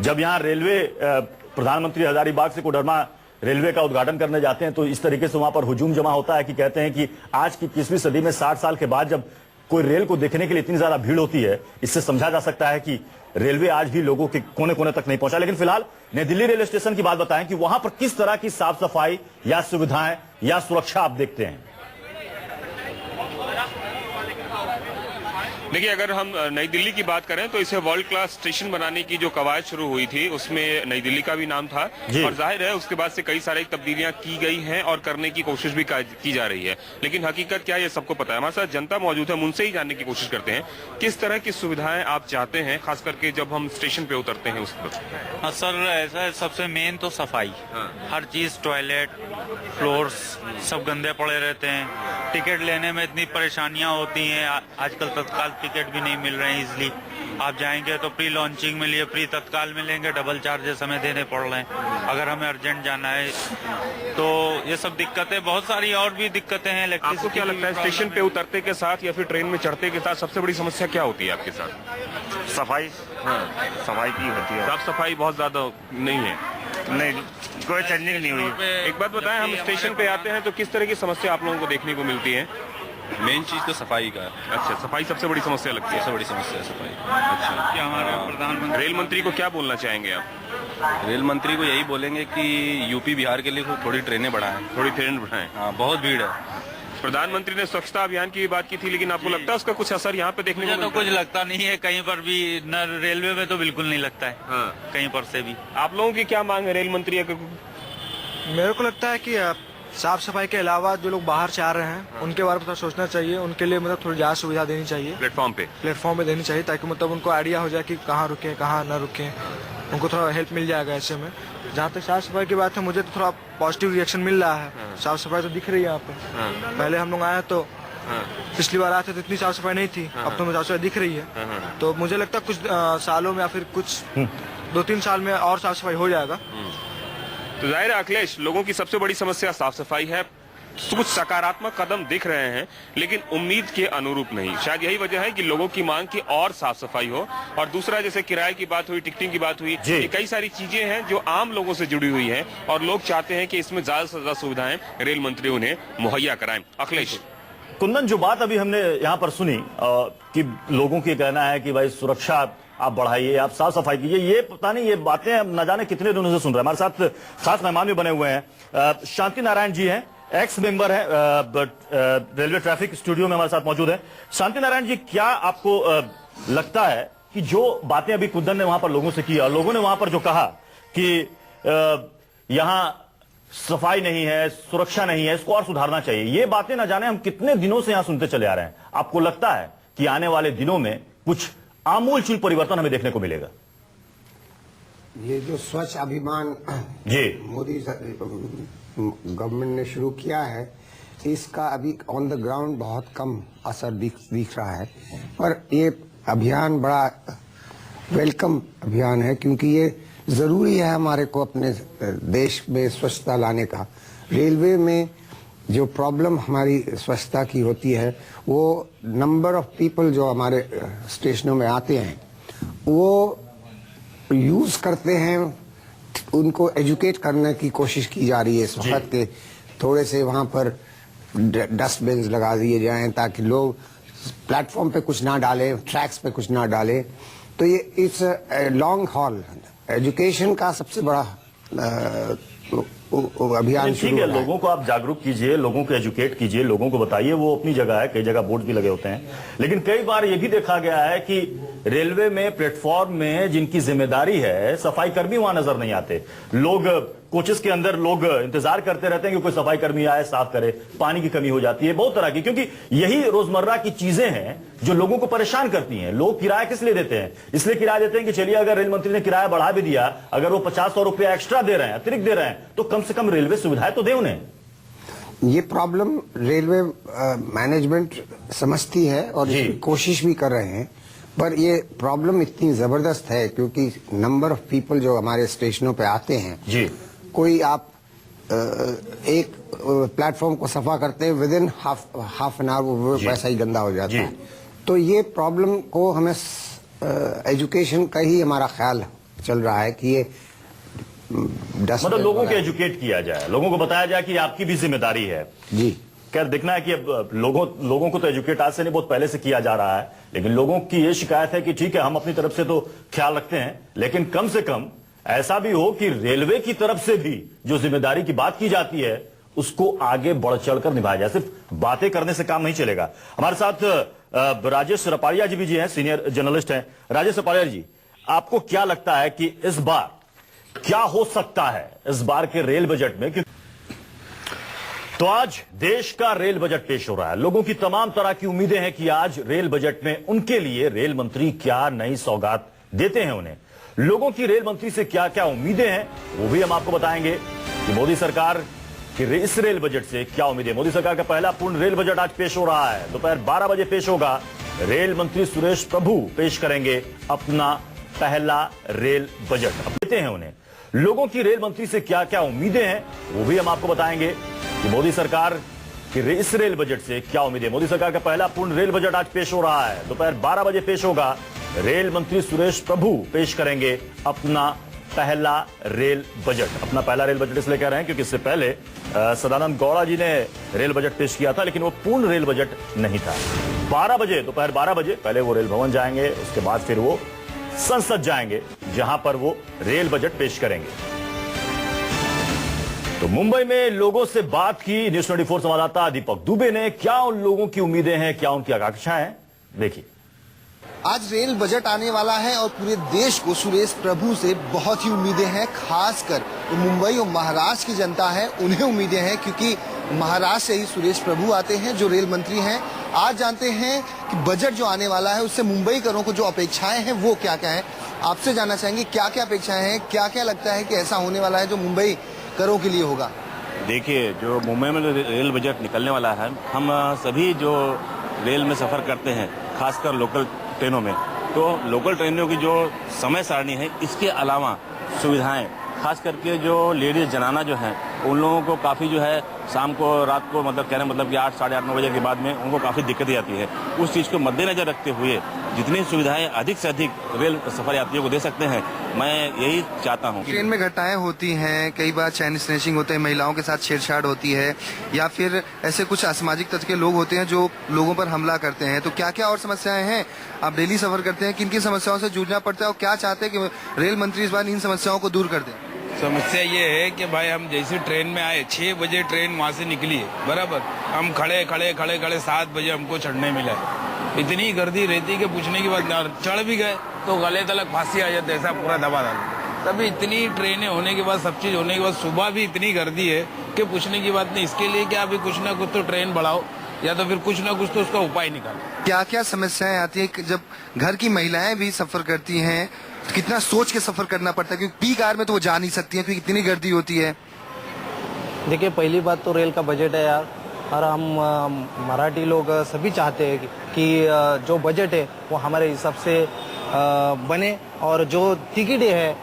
जब यहां रेलवे प्रधानमंत्री हजारीबाग से कोडरमा रेलवे का उद्घाटन करने जाते हैं तो इस तरीके से वहां पर हुजूम जमा होता है कि कहते हैं कि आज की 21वीं सदी में 60 साल के बाद जब कोई रेल को देखने के लिए इतनी ज्यादा भीड़ होती है, इससे समझा जा सकता है कि रेलवे आज भी लोगों के कोने कोने तक नहीं पहुंचा। लेकिन फिलहाल नई दिल्ली रेलवे स्टेशन की बात बताएं कि वहां पर किस तरह की साफ सफाई या सुविधाएं या सुरक्षा आप देखते हैं। देखिए, अगर हम नई दिल्ली की बात करें तो इसे वर्ल्ड क्लास स्टेशन बनाने की जो कवायद शुरू हुई थी उसमें नई दिल्ली का भी नाम था, और जाहिर है उसके बाद से कई सारी तब्दीलियां की गई हैं और करने की कोशिश भी की जा रही है। लेकिन हकीकत क्या है ये सबको पता है। हमारे साथ जनता मौजूद है, हम उनसे ही जानने की कोशिश करते हैं किस तरह की सुविधाएं आप चाहते हैं, खास करके जब हम स्टेशन पे उतरते हैं उस पर। सर, ऐसा सबसे मेन तो सफाई, हर चीज, टॉयलेट, फ्लोर्स सब गंदे पड़े रहते हैं। टिकट लेने में इतनी परेशानियां होती हैं, आजकल तत्काल टिकट भी नहीं मिल रहे हैं इजली। आप जाएंगे तो प्री लॉन्चिंग में लिए प्री तत्काल मिलेंगे, डबल चार्जेस हमें देने पड़ रहे हैं अगर हमें अर्जेंट जाना है। तो ये सब दिक्कतें, बहुत सारी और भी दिक्कतें हैं। आपको क्या लगता है स्टेशन पे उतरते के साथ या फिर ट्रेन में चढ़ते के साथ सबसे बड़ी समस्या क्या होती है आपके साथ? सफाई, सफाई की होती है। साफ सफाई बहुत ज्यादा नहीं है? नहीं, कोई चेंजिंग नहीं हुई। एक बात बताएं, हम स्टेशन पे आते हैं तो किस तरह की समस्या आप लोगों को देखने को मिलती है? मेन चीज तो सफाई का। अच्छा, सफाई सबसे बड़ी समस्या लगती है? सबसे बड़ी समस्या है सफाई। अच्छा, क्या हमारे प्रधानमंत्री, रेल मंत्री को क्या बोलना चाहेंगे आप? रेल मंत्री को यही बोलेंगे कि यूपी बिहार के लिए थोड़ी ट्रेनें बढ़ाएं। थोड़ी ट्रेन बढ़ाएं। हाँ, बहुत भीड़ है। प्रधानमंत्री ने स्वच्छता अभियान की भी बात की थी, लेकिन आपको लगता है उसका कुछ असर यहाँ पे देखने को मिलता है? तो कुछ लगता नहीं है कहीं पर भी, न रेलवे में तो बिल्कुल नहीं लगता है। हाँ। कहीं पर से भी। आप लोगों की क्या मांग है रेल मंत्री? मेरे को लगता है कि साफ सफाई के अलावा जो लोग बाहर से आ रहे हैं उनके बारे में थोड़ा सोचना चाहिए, उनके लिए मतलब थोड़ी ज्यादा सुविधा देनी चाहिए प्लेटफॉर्म पे देनी चाहिए, ताकि मतलब उनको आइडिया हो जाए कि कहाँ रुके कहाँ न रुके, उनको थोड़ा हेल्प मिल जाएगा ऐसे में। जहाँ तक साफ सफाई की बात है, मुझे तो थोड़ा पॉजिटिव रिएक्शन मिल रहा है। साफ सफाई तो दिख रही है यहाँ पे। पहले हम लोग आए तो पिछली बार आए थे तो इतनी साफ सफाई नहीं थी, अब तो साफ सफाई दिख रही है। तो मुझे लगता है कुछ सालों में या फिर कुछ 2-3 साल में और साफ सफाई हो जाएगा। तो जाहिर है अखिलेश, लोगों की सबसे बड़ी समस्या साफ सफाई है। कुछ सकारात्मक कदम दिख रहे हैं लेकिन उम्मीद के अनुरूप नहीं। शायद यही वजह है कि लोगों की मांग की और साफ सफाई हो। और दूसरा, जैसे किराए की बात हुई, टिकटिंग की बात हुई, ये कई सारी चीजें हैं जो आम लोगों से जुड़ी हुई हैं और लोग चाहते हैं कि इसमें ज्यादा से ज्यादा सुविधाएं रेल मंत्री उन्हें मुहैया कराएं। अखिलेश, कुंदन, जो बात अभी हमने यहाँ पर सुनी कि लोगों की कहना है कि भाई सुरक्षा आप बढ़ाइए, आप साफ सफाई कीजिए, ये पता नहीं, ये बातें न जाने कितने दिनों से सुन रहे हैं। हमारे साथ खास मेहमान भी बने हुए हैं। शांति नारायण जी हैं, एक्स मेंबर है रेलवे ट्रैफिक स्टूडियो में हमारे साथ मौजूद है। शांति नारायण जी, क्या आपको लगता है कि जो बातें अभी कुंदन ने वहां पर लोगों से की और लोगों ने वहां पर जो कहा कि यहां सफाई नहीं है, सुरक्षा नहीं है, इसको और सुधारना चाहिए, ये बातें न जाने हम कितने दिनों से यहां सुनते चले आ रहे हैं, आपको लगता है कि आने वाले दिनों में कुछ आमूलचूल परिवर्तन हमें देखने को मिलेगा? ये जो स्वच्छ अभियान जी मोदी गवर्नमेंट ने शुरू किया है, इसका अभी ऑन द ग्राउंड बहुत कम असर दिख रहा है, पर ये अभियान बड़ा वेलकम अभियान है, क्योंकि ये जरूरी है हमारे को अपने देश में स्वच्छता लाने का। रेलवे में जो प्रॉब्लम हमारी स्वच्छता की होती है, वो नंबर ऑफ पीपल जो हमारे स्टेशनों में आते हैं वो यूज करते हैं, उनको एजुकेट करने की कोशिश की जा रही है इस वक्त के। थोड़े से वहां पर डस्टबिन लगा दिए जाएं ताकि लोग प्लेटफॉर्म पे कुछ ना डालें, ट्रैक्स पे कुछ ना डालें। तो ये इट्स लॉन्ग हॉल एजुकेशन का सबसे बड़ा अभियान शुरू है। लोगों को आप जागरूक कीजिए, लोगों को एजुकेट कीजिए, लोगों को बताइए, वो अपनी जगह है, कई जगह बोर्ड भी लगे होते हैं, लेकिन कई बार ये भी देखा गया है कि रेलवे में प्लेटफॉर्म में जिनकी जिम्मेदारी है, सफाई कर्मी वहां नजर नहीं आते। लोग कोचेस के अंदर लोग इंतजार करते रहते हैं कि कोई सफाई कर्मी आए, साफ करे। पानी की कमी हो जाती है, बहुत तरह की, क्योंकि यही रोजमर्रा की चीजें हैं जो लोगों को परेशान करती हैं। लोग किराया किस लिए देते हैं? इसलिए किराया देते हैं कि चलिए अगर रेल मंत्री ने किराया बढ़ा भी दिया, अगर वो 50-100 रुपया एक्स्ट्रा दे रहे हैं, अतिरिक्त दे रहे हैं, तो कम से कम रेलवे सुविधाएं तो दे उन्हें। ये प्रॉब्लम रेलवे मैनेजमेंट समझती है और इसकी कोशिश भी कर रहे हैं, पर ये प्रॉब्लम इतनी जबरदस्त है क्योंकि नंबर ऑफ पीपल जो हमारे स्टेशनों पे आते हैं जी, कोई आप एक प्लेटफॉर्म को सफा करते हैं, with in half an hour वो वैसा ही गंदा हो जाता है। तो ये प्रॉब्लम को हमें एजुकेशन का ही हमारा ख्याल चल रहा है कि ये मतलब लोगों को एजुकेट किया जाए, लोगों को बताया जाए कि आपकी भी जिम्मेदारी है। जी, खैर देखना है कि अब लोगों को तो एजुकेट आज से नहीं, बहुत पहले से किया जा रहा है, लेकिन लोगों की ये शिकायत है कि ठीक है हम अपनी तरफ से तो ख्याल रखते हैं, लेकिन कम से कम ऐसा भी हो कि रेलवे की तरफ से भी जो जिम्मेदारी की बात की जाती है उसको आगे बढ़ चढ़कर निभाया जाए। सिर्फ बातें करने से काम नहीं चलेगा। हमारे साथ राजेश रपाड़िया जी भी हैं, सीनियर जर्नलिस्ट हैं। राजेश रपाड़िया जी, आपको क्या लगता है कि इस बार क्या हो सकता है इस बार के रेल बजट में? तो आज देश का रेल बजट पेश हो रहा है। लोगों की तमाम तरह की उम्मीदें हैं कि आज रेल बजट में उनके लिए रेल मंत्री क्या नई सौगात देते हैं उन्हें। लोगों की रेल मंत्री से क्या क्या उम्मीदें हैं वो भी हम आपको बताएंगे कि मोदी सरकार की इस रेल बजट से क्या उम्मीदें। मोदी सरकार का पहला पूर्ण रेल बजट आज पेश हो रहा है, दोपहर 12 बजे पेश होगा। रेल मंत्री सुरेश प्रभु पेश करेंगे अपना पहला रेल बजट। अब देते हैं उन्हें लोगों की रेल मंत्री से क्या क्या उम्मीदें हैं वो भी हम आपको बताएंगे कि मोदी सरकार की इस रेल बजट से क्या उम्मीदें। मोदी सरकार का पहला पूर्ण रेल बजट आज पेश हो रहा है, दोपहर 12 बजे पेश होगा। रेल मंत्री सुरेश प्रभु पेश करेंगे अपना पहला रेल बजट। अपना पहला रेल बजट इसलिए कह रहे हैं क्योंकि इससे पहले सदानंद गौड़ा जी ने रेल बजट पेश किया था, लेकिन वो पूर्ण रेल बजट नहीं था। 12 बजे, दोपहर 12 बजे पहले वो रेल भवन जाएंगे, उसके बाद फिर वो संसद जाएंगे जहां पर वो रेल बजट पेश करेंगे। तो मुंबई में लोगों से बात की न्यूज़ 24 संवाददाता दीपक दुबे ने। क्या उन लोगों की उम्मीदें हैं, क्या उनकी आकांक्षाएं हैं, देखिए। आज रेल बजट आने वाला है और पूरे देश को सुरेश प्रभु से बहुत ही उम्मीदें हैं। खासकर तो मुंबई और महाराष्ट्र की जनता है, उन्हें उम्मीदें हैं क्योंकि महाराष्ट्र से ही सुरेश प्रभु आते हैं जो रेल मंत्री हैं। आज जानते हैं कि बजट जो आने वाला है उससे मुंबईकरों को जो अपेक्षाएं हैं वो क्या क्या है। आपसे जानना चाहेंगे क्या क्या अपेक्षाएं हैं, क्या क्या लगता है कि ऐसा होने वाला है जो मुंबई करों के लिए होगा। देखिए, जो मुंबई में रेल बजट निकलने वाला है, हम सभी जो रेल में सफर करते हैं, खासकर लोकल ट्रेनों में, तो लोकल ट्रेनों की जो समय सारणी है, इसके अलावा सुविधाएं, खास करके जो लेडीज जनाना जो है उन लोगों को काफ़ी जो है शाम को, रात को, मतलब कहने मतलब कि 8, साढ़े 8, 9 बजे के बाद में उनको काफ़ी दिक्कतें आती है। उस चीज़ को मद्देनजर रखते हुए जितनी सुविधाएं अधिक से अधिक रेल सफर यात्रियों को दे सकते हैं, मैं यही चाहता हूं। ट्रेन में घटनाएं होती हैं, कई बार चैन स्नैचिंग होते हैं, महिलाओं के साथ छेड़छाड़ होती है, या फिर ऐसे कुछ असामाजिक तत्व के लोग होते हैं जो लोगों पर हमला करते हैं। तो क्या क्या और समस्याएं हैं? आप डेली सफर करते हैं, किन किन समस्याओं से जूझना पड़ता है और क्या चाहते हैं कि रेल मंत्री इस बार इन समस्याओं को दूर कर दें? समस्या ये है कि भाई हम जैसे ट्रेन में आए, 6 बजे ट्रेन वहाँ से निकली है, बराबर, हम खड़े 7 बजे हमको चढ़ने मिला। इतनी गर्दी रहती कि पूछने की बात नहीं, चढ़ भी गए तो गले तलक फांसी आ जाती, ऐसा पूरा दबा डाल। तभी इतनी ट्रेनें होने के बाद, सब चीज होने के बाद, सुबह भी इतनी गर्दी है कि पूछने की बात नहीं। इसके लिए क्या अभी कुछ ना कुछ तो ट्रेन बढ़ाओ या तो फिर कुछ ना कुछ तो उसका उपाय निकालो। क्या क्या समस्याएं आती है जब घर की महिलाएं भी सफर करती हैं? कितना सोच के सफर करना पड़ता है क्योंकि पीक आवर में तो वो जा नहीं सकती है क्योंकि इतनी गर्दी होती है। देखिए, पहली बात तो रेल का बजट है यार, और हम मराठी लोग सभी चाहते हैं कि जो बजट है वो हमारे हिसाब से बने, और जो टिकट है,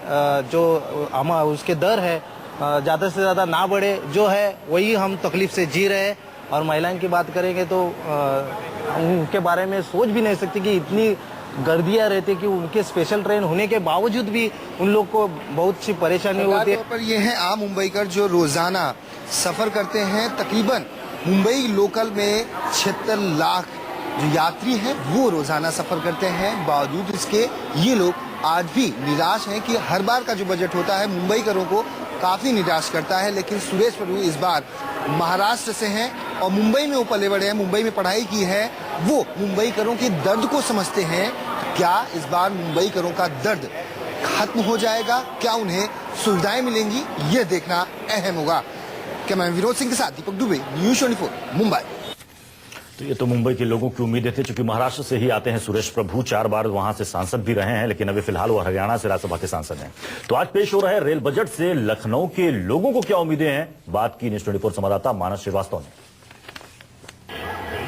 जो हम उसके दर है, ज़्यादा से ज़्यादा ना बढ़े। जो है वही हम तकलीफ से जी रहे हैं। और महिलाओं की बात करेंगे तो उनके बारे में सोच भी नहीं सकती कि इतनी गर्दियाँ रहती कि उनके स्पेशल ट्रेन होने के बावजूद भी उन लोग को बहुत सी परेशानी होती है। पर ये है आम मुंबईकर जो रोजाना सफर करते हैं। तकरीबन मुंबई लोकल में 76 लाख जो यात्री हैं वो रोजाना सफर करते हैं। बावजूद इसके ये लोग आज भी निराश हैं कि हर बार का जो बजट होता है मुंबईकरों को काफी निराश करता है। लेकिन सुरेश प्रभु इस बार महाराष्ट्र से हैं और मुंबई में वो पले बड़े हैं, मुंबई में पढ़ाई की है, वो मुंबईकरों के दर्द को समझते हैं। क्या इस बार मुंबईकरों का दर्द खत्म हो जाएगा? क्या उन्हें सुविधाएं मिलेंगी, ये देखना अहम होगा। कैमरामैन विनोद सिंह के साथ दीपक दुबे, न्यूज़ 24 मुंबई। तो ये तो मुंबई के लोगों की उम्मीदें थी, क्योंकि महाराष्ट्र से ही आते हैं सुरेश प्रभु, 4 बार वहां से सांसद भी रहे हैं, लेकिन अभी फिलहाल वो हरियाणा से राज्यसभा के सांसद हैं। तो आज पेश हो रहे रेल बजट से लखनऊ के लोगों को क्या उम्मीदें हैं, बात की न्यूज़ 24 संवाददाता मानस श्रीवास्तव ने।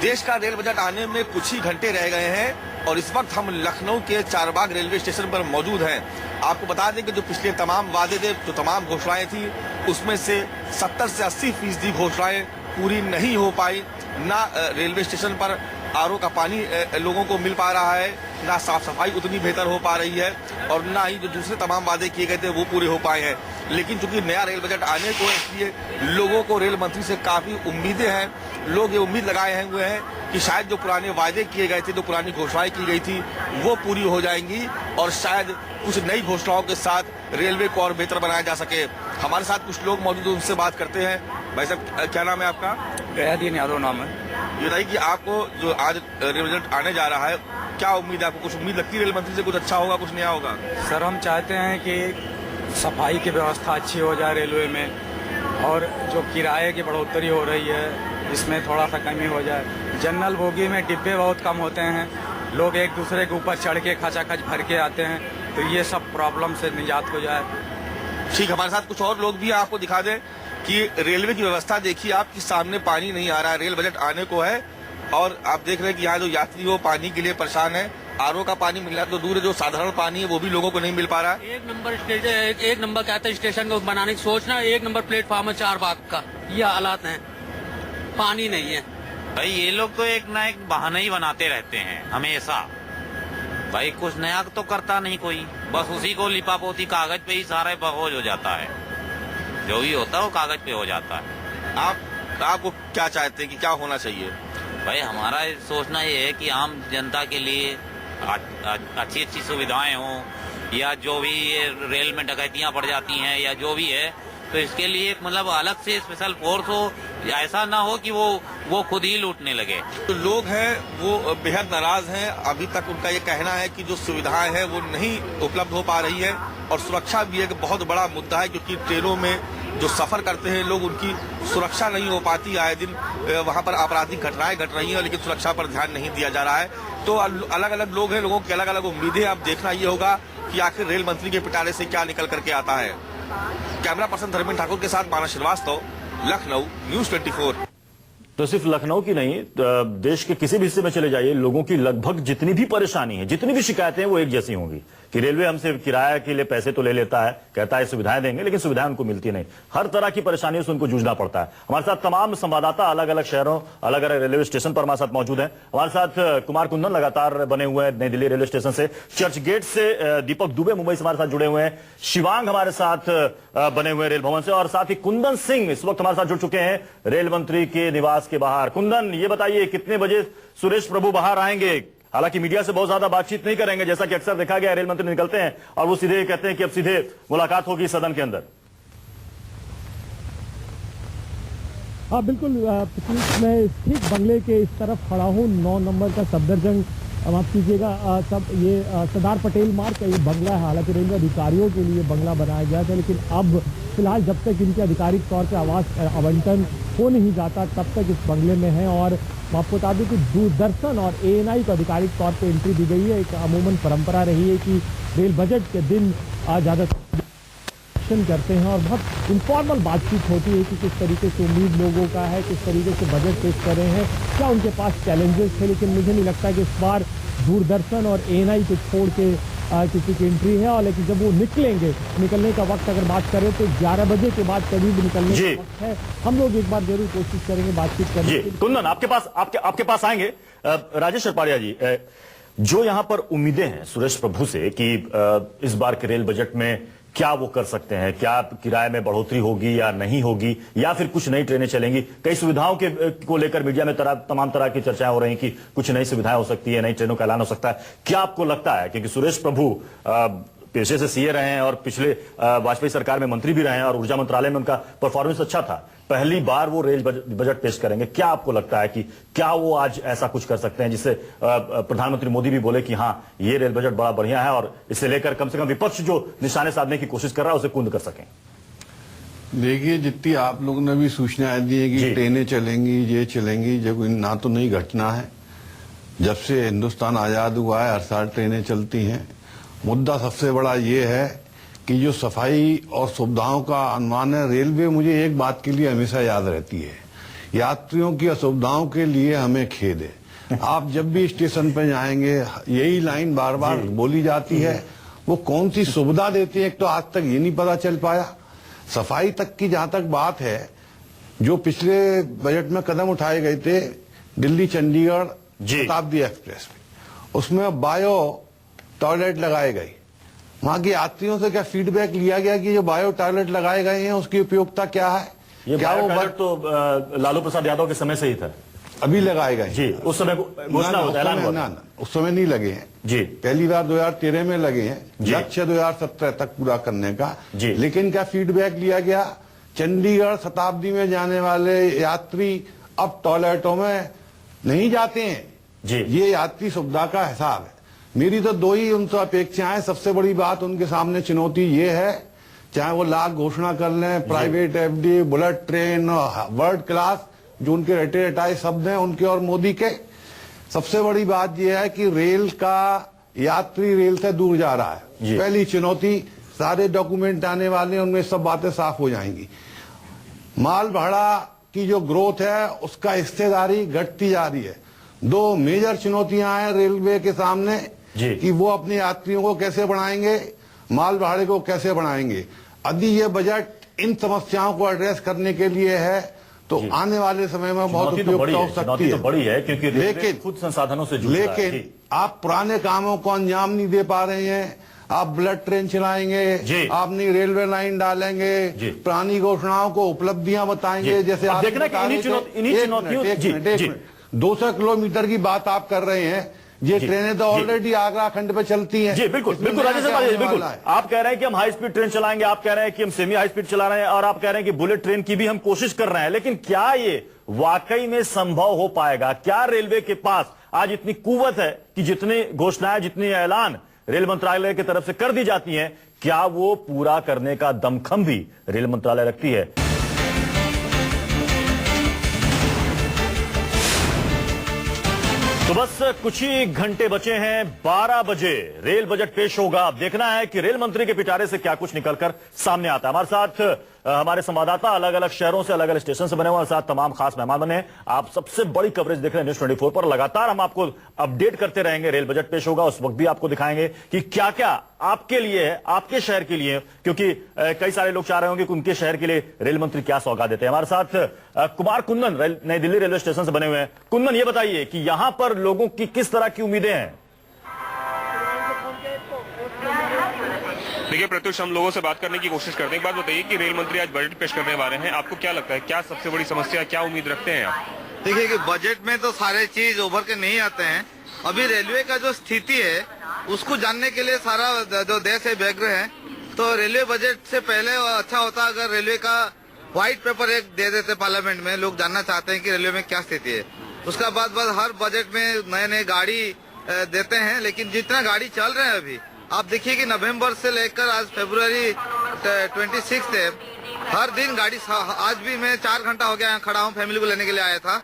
देश का रेल बजट आने में कुछ ही घंटे रह गए हैं और इस वक्त हम लखनऊ के चारबाग रेलवे स्टेशन पर मौजूद हैं। आपको बता दें कि जो पिछले तमाम वादे थे, जो तमाम घोषणाएं थी, उसमें से 70 से 80% घोषणाएं पूरी नहीं हो पाई। ना रेलवे स्टेशन पर आरओ का पानी लोगों को मिल पा रहा है, ना साफ सफाई उतनी बेहतर हो पा रही है और ना ही जो दूसरे तमाम वादे किए गए थे वो पूरे हो पाए हैं। लेकिन चूंकि नया रेल बजट आने को है, इसलिए लोगों को रेल मंत्री से काफी उम्मीदें हैं। लोग ये उम्मीद लगाए हुए हैं कि शायद जो पुराने वादे किए गए थे, जो पुरानी घोषणाएं की गई थी, वो पूरी हो जाएंगी और शायद कुछ नई घोषणाओं के साथ रेलवे को और बेहतर बनाया जा सके। हमारे साथ कुछ लोग मौजूद हैं, उनसे बात करते हैं। भाई साहब, क्या नाम है आपका? गयादीन यादव नाम है। ये बताइए कि आपको जो आज रेल बजट आने जा रहा है, क्या उम्मीद है आपको? कुछ उम्मीद लगती है रेल मंत्री से कुछ अच्छा होगा, कुछ नया होगा? सर, हम चाहते हैं कि सफाई की व्यवस्था अच्छी हो जाए रेलवे में, और जो किराए की बढ़ोतरी हो रही है इसमें थोड़ा सा कमी हो जाए। जनरल बोगी में डिब्बे बहुत कम होते हैं, लोग एक दूसरे के ऊपर चढ़ के खचाखच भर के आते हैं, तो ये सब प्रॉब्लम से निजात हो जाए। ठीक, हमारे साथ कुछ और लोग भी हैं, आपको दिखा दें कि रेलवे की व्यवस्था देखिए, आपके सामने पानी नहीं आ रहा है। रेल बजट आने को है और आप देख रहे हैं कि यहाँ जो यात्री वो पानी के लिए परेशान है। आरओ का पानी मिलना तो दूर है, जो साधारण पानी है वो भी लोगों को नहीं मिल पा रहा है। एक नंबर कहते हैं स्टेशन को बनाने की सोचना, 1 नंबर प्लेटफॉर्म है चारबाग का, ये हालात हैं, पानी नहीं है। भाई ये लोग तो एक ना एक बहाना ही बनाते रहते हैं हमेशा। भाई कुछ नया तो करता नहीं कोई, बस उसी को लिपापोती कागज पे ही सारा बगोज हो जाता है, जो भी होता है वो कागज पे हो जाता है। आपको क्या चाहते हैं कि क्या होना चाहिए? भाई हमारा सोचना ये है कि आम जनता के लिए अच्छी अच्छी सुविधाएं हों, या जो भी रेल में डकैतियां पड़ जाती हैं या जो भी है, तो इसके लिए एक मतलब अलग से स्पेशल फोर्स हो, ऐसा ना हो कि वो खुद ही लूटने लगे। तो लोग हैं वो बेहद नाराज हैं। अभी तक उनका ये कहना है कि जो सुविधाएं हैं वो नहीं उपलब्ध हो पा रही है और सुरक्षा भी एक बहुत बड़ा मुद्दा है, क्योंकि ट्रेनों में जो सफर करते हैं लोग, उनकी सुरक्षा नहीं हो पाती। आए दिन वहां पर आपराधिक घटनाएं घट रही हैं, लेकिन सुरक्षा पर ध्यान नहीं दिया जा रहा है। तो अलग अलग लोग हैं, लोगों की अलग अलग उम्मीदें। अब देखना ये होगा कि आखिर रेल मंत्री के पिटारे से क्या निकल करके आता है। कैमरा पर्सन धर्मेंद्र ठाकुर के साथ मानस श्रीवास्तव, लखनऊ, न्यूज़ 24। तो सिर्फ लखनऊ की नहीं, देश के किसी भी हिस्से में चले जाइए, लोगों की लगभग जितनी भी परेशानी है, जितनी भी शिकायतें हैं, वो एक जैसी होंगी कि रेलवे हमसे किराया के लिए पैसे तो ले लेता है, कहता है सुविधाएं देंगे, लेकिन सुविधाएं उनको मिलती नहीं। हर तरह की परेशानियों से उनको जूझना पड़ता है। हमारे साथ तमाम संवाददाता अलग अलग शहरों, अलग अलग रेलवे स्टेशन पर हमारे साथ मौजूद हैं। हमारे साथ कुमार कुंदन लगातार बने हुए हैं नई दिल्ली रेलवे स्टेशन से, चर्च गेट से दीपक दुबे मुंबई से हमारे साथ जुड़े हुए हैं, शिवांग हमारे साथ बने हुए रेल भवन से, और साथ ही कुंदन सिंह इस वक्त हमारे साथ जुड़ चुके हैं रेल मंत्री के निवास के बाहर। कुंदन, ये बताइए कितने बजे सुरेश प्रभु बाहर आएंगे? हालांकि मीडिया से बहुत ज्यादा बातचीत नहीं करेंगे, जैसा कि अक्सर देखा गया, रेल मंत्री निकलते हैं और वो सीधे कहते हैं कि अब सीधे मुलाकात होगी सदन के अंदर। हाँ बिल्कुल, मैं ठीक बंगले के इस तरफ खड़ा हूँ, 9 नंबर का सफदरजंग, माफ कीजिएगा, सब ये सरदार पटेल मार्ग का ये बंगला है। हालांकि रेलवे अधिकारियों के लिए बंगला बनाया गया था, लेकिन अब फिलहाल जब तक इनके आधिकारिक तौर पर आवास आवंटन हो नहीं जाता तब तक इस बंगले में है। और आपको बता दूं कि दूरदर्शन और ANI को आधिकारिक तौर पर एंट्री दी गई है। एक अमूमन परंपरा रही है कि रेल बजट के दिन ज़्यादा करते हैं और बहुत इनफॉर्मल बातचीत होती है कि किस तरीके से उम्मीद लोगों का है, किस तरीके से बजट पेश कर रहे हैं, क्या उनके पास चैलेंजेस है। लेकिन मुझे नहीं लगता कि इस बार दूरदर्शन और ANI को छोड़ के किसी की एंट्री है। और लेकिन जब वो निकलने का वक्त अगर बात करें तो 11 बजे के बाद करीब निकलने का वक्त है। हम लोग एक बार जरूर कोशिश करेंगे बातचीत करने की। कुंदन, आपके पास आएंगे। राजेश सरपारिया जी, जो यहाँ पर उम्मीदें हैं सुरेश प्रभु से कि इस बार के रेल बजट में क्या वो कर सकते हैं, क्या किराए में बढ़ोतरी होगी या नहीं होगी, या फिर कुछ नई ट्रेनें चलेंगी? कई सुविधाओं के को लेकर मीडिया में तमाम तरह की चर्चाएं हो रही कि कुछ नई सुविधाएं हो सकती है, नई ट्रेनों का ऐलान हो सकता है। क्या आपको लगता है, क्योंकि सुरेश प्रभु पेशे से सीए रहे हैं और पिछले वाजपेयी सरकार में मंत्री भी रहे हैं और ऊर्जा मंत्रालय में उनका परफॉर्मेंस अच्छा था। पहली बार वो रेल बजट पेश करेंगे, क्या आपको लगता है कि क्या वो आज ऐसा कुछ कर सकते हैं जिससे प्रधानमंत्री मोदी भी बोले कि हाँ ये रेल बजट बड़ा बढ़िया है और इसे लेकर कम से कम विपक्ष जो निशाने साधने की कोशिश कर रहा है उसे कुंद कर सकें? देखिए, जितनी आप लोगों ने भी सूचनाएं दी है कि ट्रेनें चलेंगी, ये चलेंगी, जब ना तो नई घटना है। जब से हिंदुस्तान आजाद हुआ है हर साल ट्रेनें चलती हैं। मुद्दा सबसे बड़ा ये है कि जो सफाई और सुविधाओं का अनुमान है, रेलवे मुझे एक बात के लिए हमेशा याद रहती है, यात्रियों की असुविधाओं के लिए हमें खेद है। आप जब भी स्टेशन पर जाएंगे यही लाइन बार बार बोली जाती है। वो कौन सी सुविधा देती है, एक तो आज तक ये नहीं पता चल पाया। सफाई तक की जहां तक बात है, जो पिछले बजट में कदम उठाए गए थे दिल्ली चंडीगढ़ शताब्दी एक्सप्रेस में, उसमें बायो टॉयलेट लगाए गए। वहां के यात्रियों से क्या फीडबैक लिया गया कि जो बायो टॉयलेट लगाए गए हैं उसकी उपयोगिता क्या है? ये क्या वो बजट तो लालू प्रसाद यादव के समय से ही था, अभी लगाए गए जी। उस समय घोषणा होता है, ऐलान हुआ था। उस समय नहीं लगे हैं जी, पहली बार 2013 में लगे हैं, लक्ष्य 2017 तक पूरा करने का जी। लेकिन क्या फीडबैक लिया गया? चंडीगढ़ शताब्दी में जाने वाले यात्री अब टॉयलेटों में नहीं जाते हैं जी। ये यात्री सुविधा का हिसाब है। मेरी तो दो ही उनसे अपेक्षाएं। सबसे बड़ी बात उनके सामने चुनौती ये है, चाहे वो लाख घोषणा कर लें, private FD, bullet train, world class, जो उनके रटे रटाए शब्द हैं उनके और मोदी के। सबसे बड़ी बात यह है कि रेल का यात्री रेल से दूर जा रहा है। पहली चुनौती, सारे डॉक्यूमेंट आने वाले हैं, उनमें सब बातें साफ हो जाएंगी। माल भाड़ा की जो ग्रोथ है उसका हिस्सेदारी घटती जा रही है। दो मेजर चुनौतियां हैं रेलवे के सामने कि वो अपने यात्रियों को कैसे बढ़ाएंगे, माल भाड़े को कैसे बढ़ाएंगे। यदि ये बजट इन समस्याओं को एड्रेस करने के लिए है तो आने वाले समय में बहुत उपयुक्त हो सकती है। तो बड़ी है क्योंकि लेकिन खुद संसाधनों से जुड़ा है। लेकिन आप पुराने कामों को अंजाम नहीं दे पा रहे हैं। आप बुलेट ट्रेन चलाएंगे, आप नई रेलवे लाइन डालेंगे, पुरानी घोषणाओं को उपलब्धियां बताएंगे। जैसे आप देखना कि 200 किलोमीटर की बात आप कर रहे हैं, ये ट्रेनें तो ऑलरेडी आगरा खंड पे चलती हैं। जी बिल्कुल बिल्कुल राजेश भाई, बिल्कुल। आप कह रहे हैं कि हम हाई स्पीड ट्रेन चलाएंगे, आप कह रहे हैं कि हम सेमी हाई स्पीड चला रहे हैं, और आप कह रहे हैं कि बुलेट ट्रेन की भी हम कोशिश कर रहे हैं। लेकिन क्या ये वाकई में संभव हो पाएगा? क्या रेलवे के पास आज इतनी कुव्वत है कि जितनी घोषणाएं, जितनी ऐलान रेल मंत्रालय की तरफ से कर दी जाती हैं, क्या वो पूरा करने का दमखम भी रेल मंत्रालय रखती है? तो बस कुछ ही घंटे बचे हैं, 12 बजे रेल बजट पेश होगा। अब देखना है कि रेल मंत्री के पिटारे से क्या कुछ निकलकर सामने आता है। हमारे साथ हमारे संवाददाता अलग अलग शहरों से, अलग अलग स्टेशन से बने हुए, साथ तमाम खास मेहमान बने हैं। आप सबसे बड़ी कवरेज देख रहे हैं न्यूज़ 24 पर। लगातार हम आपको अपडेट करते रहेंगे। रेल बजट पेश होगा, उस वक्त भी आपको दिखाएंगे कि क्या क्या आपके लिए है, आपके शहर के लिए, क्योंकि कई सारे लोग चाह रहे होंगे कि उनके शहर के लिए रेल मंत्री क्या सौगात देते हैं। हमारे साथ कुमार कुंदन नई दिल्ली रेलवे स्टेशन से बने हुए हैं। कुंदन, ये बताइए कि यहां पर लोगों की किस तरह की उम्मीदें हैं? देखिए प्रत्युष, हम लोगों से बात करने की कोशिश करते हैं। एक बात बताइए कि रेल मंत्री आज बजट पेश करने वाले हैं, आपको क्या लगता है, क्या सबसे बड़ी समस्या, क्या उम्मीद रखते हैं आप? देखिए कि बजट में तो सारे चीज उभर के नहीं आते हैं। अभी रेलवे का जो स्थिति है उसको जानने के लिए सारा जो देश है व्यग्र है। तो रेलवे बजट से पहले अच्छा होता अगर रेलवे का व्हाइट पेपर एक दे देते पार्लियामेंट में। लोग जानना चाहते हैं कि रेलवे में क्या स्थिति है। उसका बाद हर बजट में नए नए गाड़ी देते हैं, लेकिन जितना गाड़ी चल रहे हैं अभी आप देखिए कि नवंबर से लेकर आज फरवरी 26 है, हर दिन गाड़ी, आज भी मैं 4 घंटा हो गया यहाँ खड़ा हूँ, फैमिली को लेने के लिए आया था।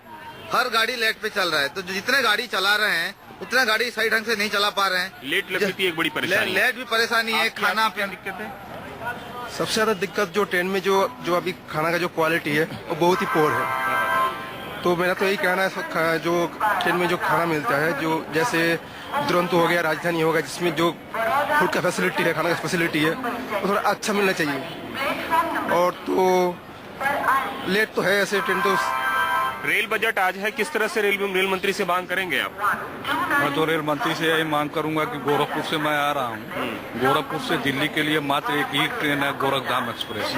हर गाड़ी लेट पे चल रहा है। तो जितने गाड़ी चला रहे हैं उतना गाड़ी सही ढंग से नहीं चला पा रहे हैं। लेट लगती है एक बड़ी परेशानी। लेट भी परेशानी है। खाना पीना दिक्कत है। सबसे ज्यादा दिक्कत जो ट्रेन में जो अभी खाना का जो क्वालिटी है वो बहुत ही पोर है। तो मेरा तो यही कहना है, जो ट्रेन में जो खाना मिलता है, जो जैसे दुरंतो हो गया, राजधानी होगा, जिसमें जो फूड का फैसिलिटी है, खाना का फैसिलिटी है, वो थोड़ा अच्छा मिलना चाहिए। और तो लेट तो है ऐसे ट्रेन। तो रेल बजट आज है, किस तरह से रेल मंत्री से मांग करेंगे आप? मैं तो रेल मंत्री से यही मांग करूंगा कि गोरखपुर से मैं आ रहा हूँ, गोरखपुर से दिल्ली के लिए मात्र एक ही ट्रेन है, गोरखधाम एक्सप्रेस।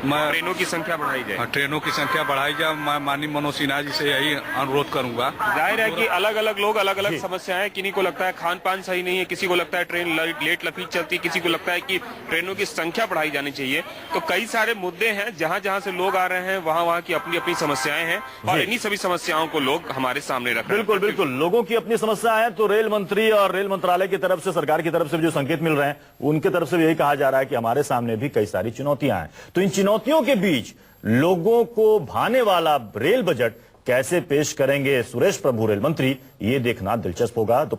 ट्रेनों की संख्या बढ़ाई जाए। ट्रेनों की संख्या बढ़ाई जाए। मैं माननीय मनोज सिन्हा जी से यही अनुरोध करूंगा। जाहिर है कि अलग अलग लोग अलग अलग समस्याएं, किन्हीं को लगता है खान पान सही नहीं है, किसी को लगता है ट्रेन लेट लफीट चलती, किसी को लगता है कि ट्रेनों की संख्या बढ़ाई जानी चाहिए। तो कई सारे मुद्दे हैं, जहां जहां से लोग आ रहे हैं वहां की अपनी अपनी समस्याएं हैं और इन्हीं सभी समस्याओं को लोग हमारे सामने रख रहे हैं। बिल्कुल बिल्कुल, लोगों की अपनी समस्या है। तो रेल मंत्री और रेल मंत्रालय की तरफ से, सरकार की तरफ से जो संकेत मिल रहे हैं, उनकी तरफ से यही कहा जा रहा है कि हमारे सामने भी कई सारी चुनौतियां हैं। तो इन चुनौतियों के बीच लोगों को भाने वाला रेल बजट कैसे पेश करेंगे सुरेश प्रभु रेल मंत्री, ये देखना दिलचस्प होगा।